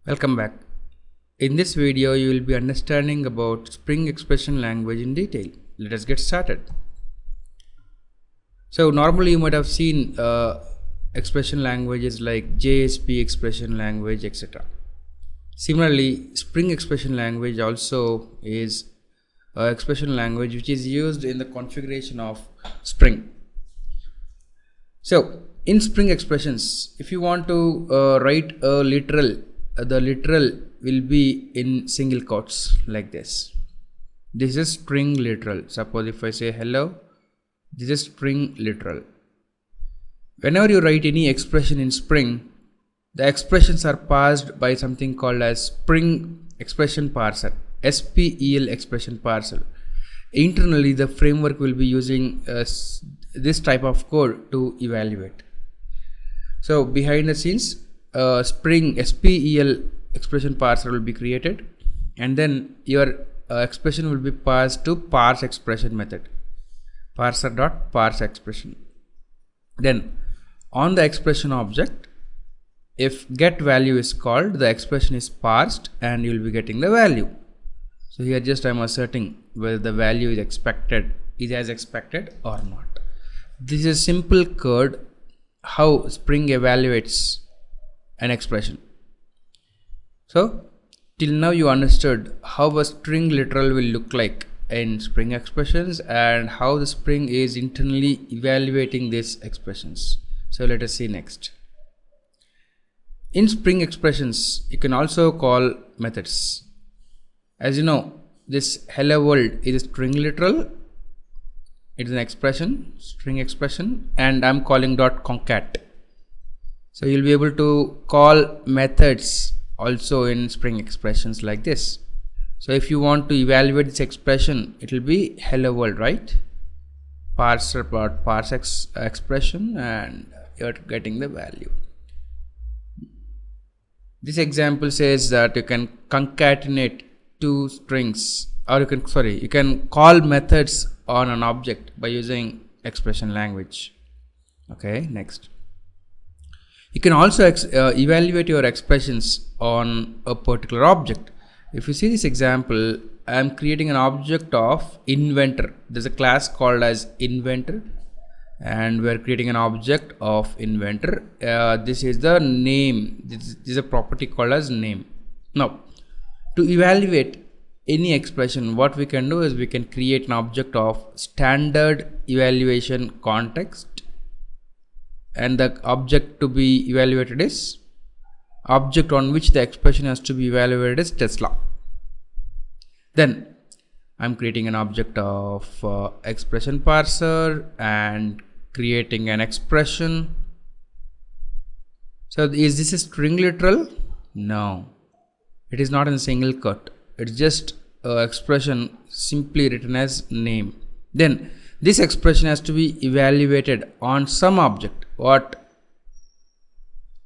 Welcome back. In this video, you will be understanding about Spring Expression language in detail. Let us get started. So normally you might have seen expression languages like JSP expression language, etc. Similarly, Spring Expression language also is expression language which is used in the configuration of Spring. So in Spring expressions, if you want to write a literal, the literal will be in single quotes like this. This is string literal. Suppose if I say hello, this is string literal. Whenever you write any expression in Spring, the expressions are parsed by something called as Spring Expression Parser, SPEL expression parser. Internally, the framework will be using this type of code to evaluate. So behind the scenes, Spring SPEL expression parser will be created, and then your expression will be passed to parse expression method, parser.parse expression. Then on the expression object, if get value is called, the expression is parsed and you will be getting the value. So here just I am asserting whether the value is as expected or not. This is simple code how Spring evaluates an expression. So till now you understood how a string literal will look like in Spring expressions and how the Spring is internally evaluating these expressions. So let us see next. In Spring expressions, you can also call methods. As you know, this hello world is a string literal. It is an expression, string expression, and I'm calling .concat. So you'll be able to call methods also in Spring expressions like this. So if you want to evaluate this expression, it will be hello world, right? Parse expression, and you're getting the value. This example says that you can concatenate two strings, or you can call methods on an object by using expression language. Okay, next. You can also evaluate your expressions on a particular object. If you see this example, I am creating an object of inventor. There's a class called as inventor, and we are creating an object of inventor. This is the name. This is a property called as name. Now, to evaluate any expression, what we can do is we can create an object of standard evaluation context, and the object to be evaluated is object on which the expression has to be evaluated is Tesla. Then I'm creating an object of expression parser and creating an expression. So is this a string literal? No, it is not in a single quote. It's just expression simply written as name. Then this expression has to be evaluated on some object. What?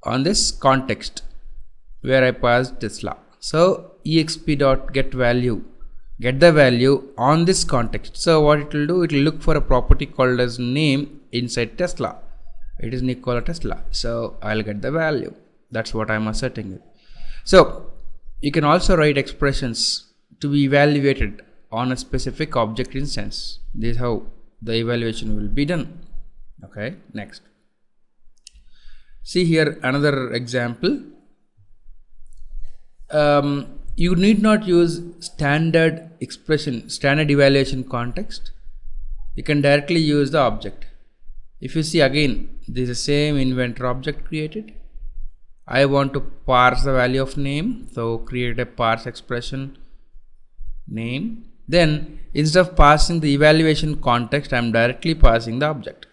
On this context where I passed Tesla. So exp.getValue, get the value on this context. So what it will do, it will look for a property called as name inside Tesla. It is Nikola Tesla. So I'll get the value. That's what I'm asserting. So you can also write expressions to be evaluated on a specific object instance. This is how the evaluation will be done. Okay, next. See here another example. You need not use standard evaluation context. You can directly use the object. If you see again, this is the same inventor object created. I want to parse the value of name, so create a parse expression name. Then instead of passing the evaluation context, I am directly passing the object.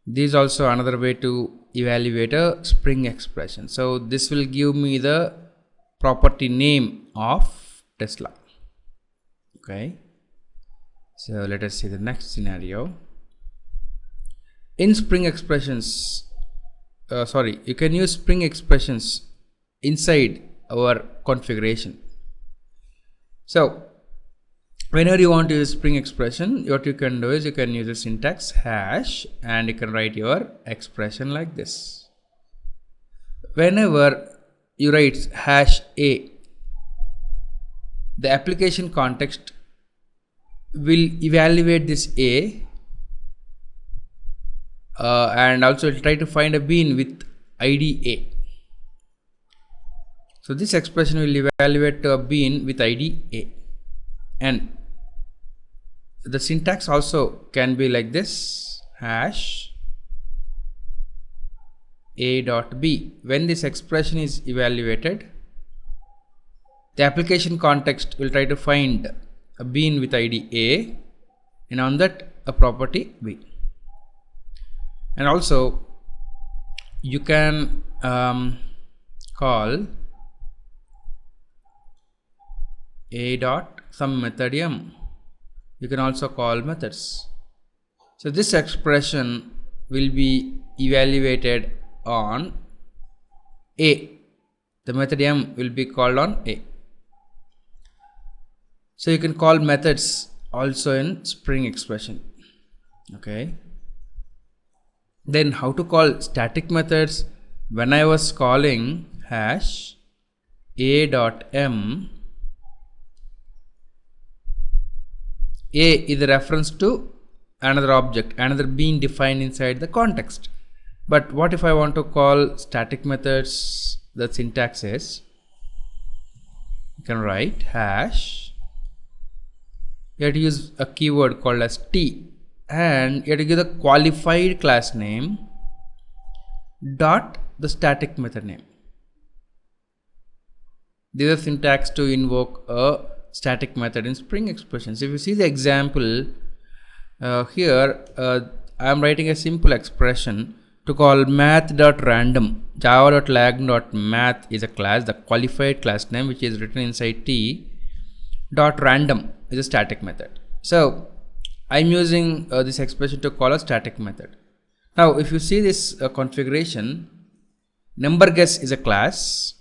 This is also another way to evaluate a Spring expression. So this will give me the property name of Tesla. Okay, so let us see the next scenario. In Spring expressions, you can use Spring expressions inside our configuration. So whenever you want to use Spring expression, what you can do is you can use the syntax hash and you can write your expression like this. Whenever you write hash A, the application context will evaluate this A and also it will try to find a bean with ID A. So this expression will evaluate a bean with ID A, and the syntax also can be like this: hash A dot B. When this expression is evaluated, the application context will try to find a bean with ID A, and on that a property B. And also you can call A dot some method M. You can also call methods. So this expression will be evaluated on A. The method M will be called on A. So you can call methods also in Spring expression. Okay. Then how to call static methods? When I was calling hash A dot M, A is a reference to another object, another being defined inside the context. But what if I want to call static methods? The syntax is, you can write hash, you have to use a keyword called as T, and you have to give the qualified class name dot the static method name. This is a syntax to invoke a static method in Spring expressions. If you see the example here, I am writing a simple expression to call math.random. Java.lag.math is a class, the qualified class name which is written inside T. Dot random is a static method. So I am using this expression to call a static method. Now if you see this configuration, number guess is a class,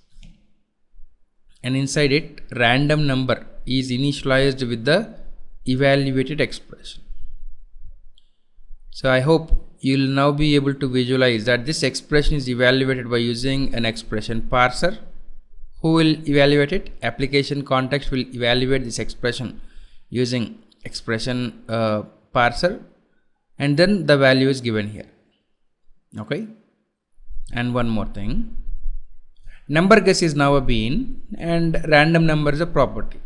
and inside it random number is initialized with the evaluated expression. So I hope you will now be able to visualize that this expression is evaluated by using an expression parser. Who will evaluate it? Application context will evaluate this expression using expression parser, and then the value is given here. Okay. And one more thing, number guess is now a bean and random number is a property.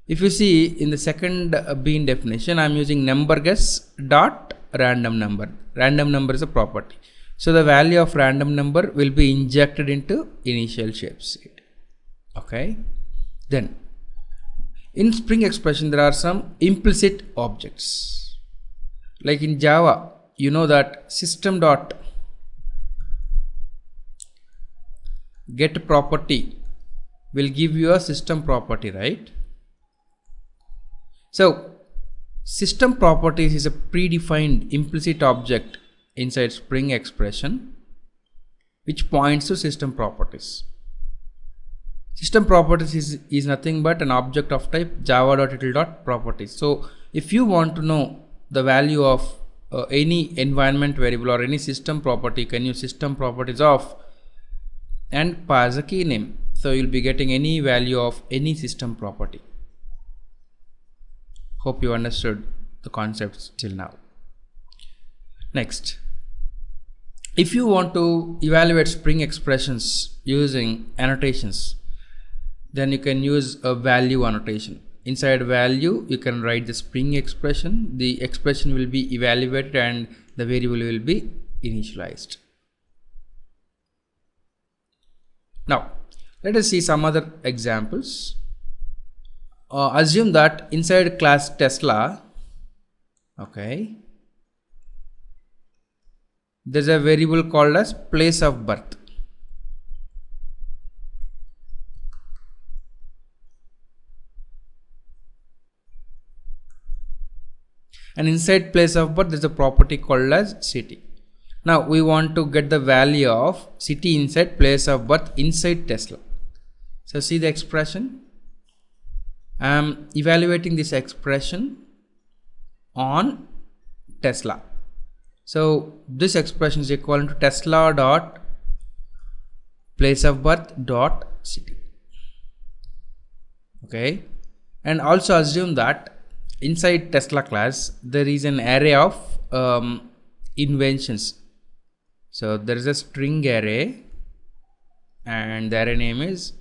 If you see in the second bean definition, I am using number guess dot random number. Random number is a property. So the value of random number will be injected into initial shape state. Okay. Then in Spring expression there are some implicit objects. Like in Java, you know that system dot get property will give you a system property, right? So system properties is a predefined implicit object inside Spring expression which points to system properties. System properties is nothing but an object of type java.title.properties. So if you want to know the value of any environment variable or any system property, you can use system properties of and pass a key name. So you'll be getting any value of any system property. Hope you understood the concepts till now. Next, if you want to evaluate Spring expressions using annotations, then you can use a value annotation. Inside value, you can write the Spring expression. The expression will be evaluated and the variable will be initialized. Now, let us see some other examples. Assume that inside class Tesla, okay, there's a variable called as place of birth. And inside place of birth, there's a property called as city. Now we want to get the value of city inside place of birth inside Tesla. So see the expression. I am evaluating this expression on Tesla. So this expression is equal to Tesla dot place of birth dot city. Okay, and also assume that inside Tesla class there is an array of inventions. So there is a string array and the array name is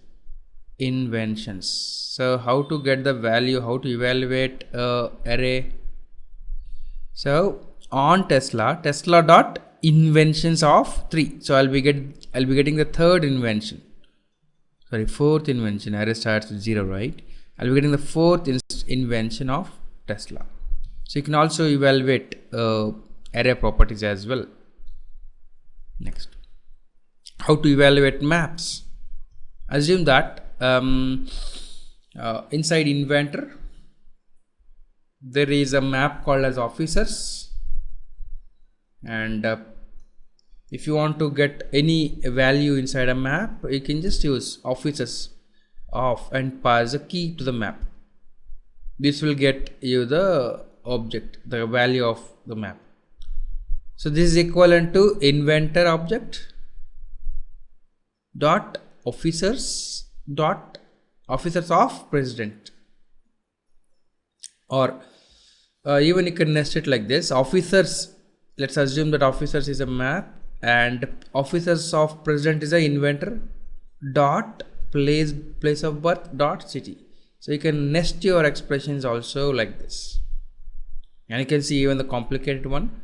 inventions. So how to get the value, how to evaluate array? So on Tesla dot inventions of 3. So I'll be getting the third invention. Sorry, fourth invention. Array starts with 0, right? I'll be getting the fourth invention of Tesla. So you can also evaluate array properties as well. Next, how to evaluate maps? Assume that inside inventor there is a map called as officers, and if you want to get any value inside a map, you can just use officers of and pass a key to the map. This will get you the object, the value of the map. So this is equivalent to inventor object dot officers of president, or even you can nest it like this. Officers, let's assume that officers is a map and officers of president is a inventor dot place of birth dot city. So you can nest your expressions also like this, and you can see even the complicated one,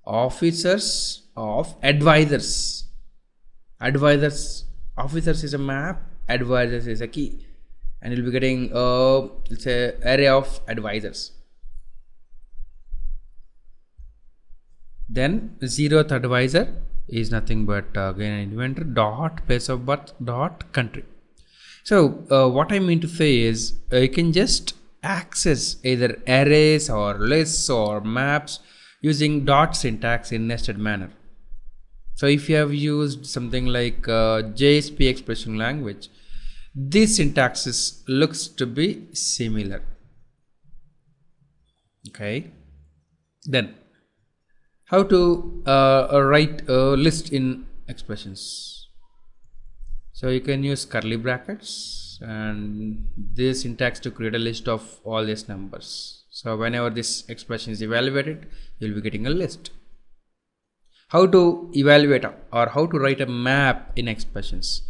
officers of advisors. Officers is a map, advisors is a key, and you'll be getting let's say array of advisors. Then 0th advisor is nothing but again inventor dot place of birth dot country. So what I mean to say is you can just access either arrays or lists or maps using dot syntax in nested manner. So if you have used something like JSP expression language, this syntaxes looks to be similar. Okay, then how to write a list in expressions? So you can use curly brackets and this syntax to create a list of all these numbers. So whenever this expression is evaluated, you'll be getting a list. How to evaluate or how to write a map in expressions?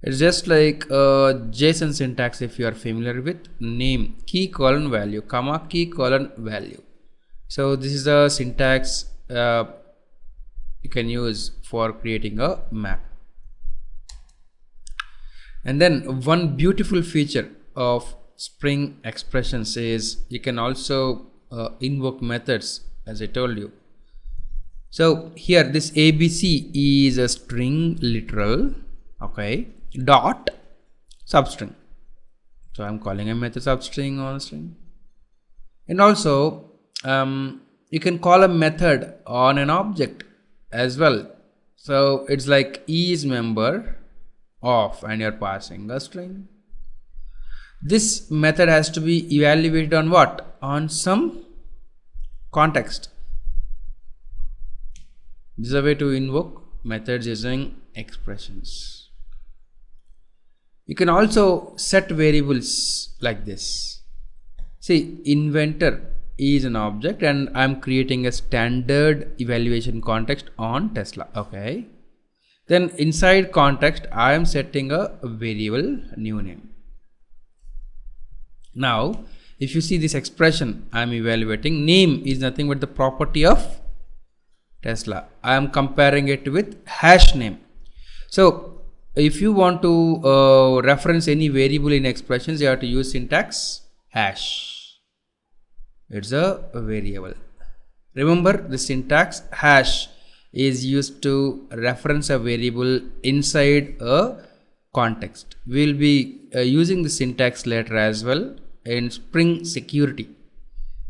It's just like JSON syntax if you are familiar with. Name key colon value comma key colon value. So this is the syntax you can use for creating a map. And then one beautiful feature of Spring expressions is you can also invoke methods, as I told you. So here this ABC is a string literal, okay, dot substring. So I'm calling a method substring on a string. And also you can call a method on an object as well. So it's like is member of and you're passing a string. This method has to be evaluated on what? On some context. This is a way to invoke methods using expressions. You can also set variables like this. See, inventor is an object and I'm creating a standard evaluation context on Tesla. Okay. Then inside context, I am setting a variable new name. Now, if you see this expression, I am evaluating. Name is nothing but the property of Tesla. I am comparing it with hash name. So if you want to reference any variable in expressions, you have to use syntax hash. It's a variable. Remember, the syntax hash is used to reference a variable inside a context. We'll be using the syntax later as well in Spring Security.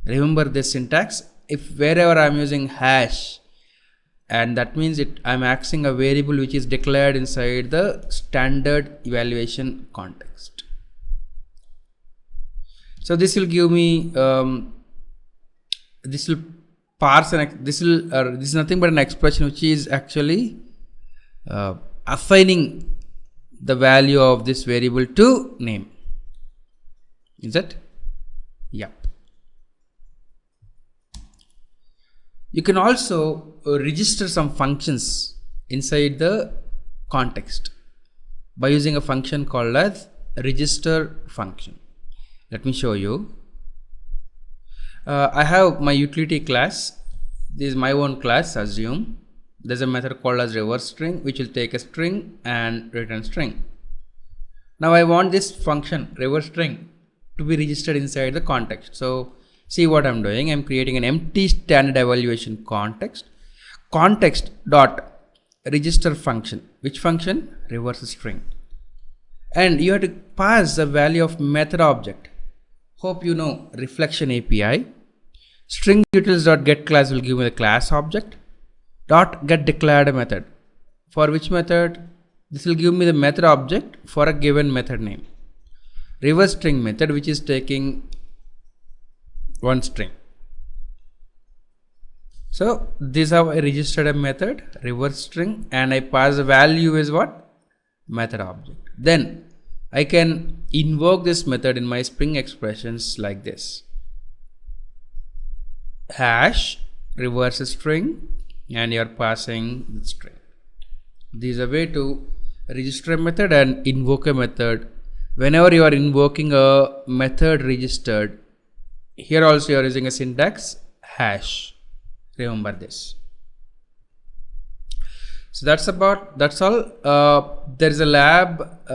Remember this syntax. If wherever I'm using hash, and that means I'm accessing a variable which is declared inside the standard evaluation context. So this will give me this will parse and this is nothing but an expression which is actually assigning the value of this variable to name. Is it? Yep. You can also register some functions inside the context by using a function called as register function. Let me show you. I have my utility class. This is my own class, assume. There's a method called as reverse string, which will take a string and return string. Now I want this function reverse string to be registered inside the context. So see what I'm doing. I'm creating an empty standard evaluation context dot register function. Which function? Reverse string. And you have to pass the value of method object. Hope you know reflection API. String utils.get class will give me the class object. Dot get declared a method. For which method? This will give me the method object for a given method name. Reverse string method, which is taking one string. So this is how I registered a method, reverse string, and I pass the value as what? Method object. Then I can invoke this method in my Spring expressions like this. Hash reverse string, and you are passing the string. This is a way to register a method and invoke a method. Whenever you are invoking a method registered, here also you are using a syntax hash. Remember this. So that's all. There is a lab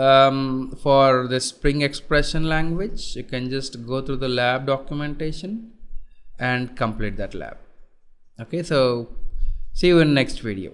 for the Spring expression language. You can just go through the lab documentation and complete that lab. Okay, so see you in next video.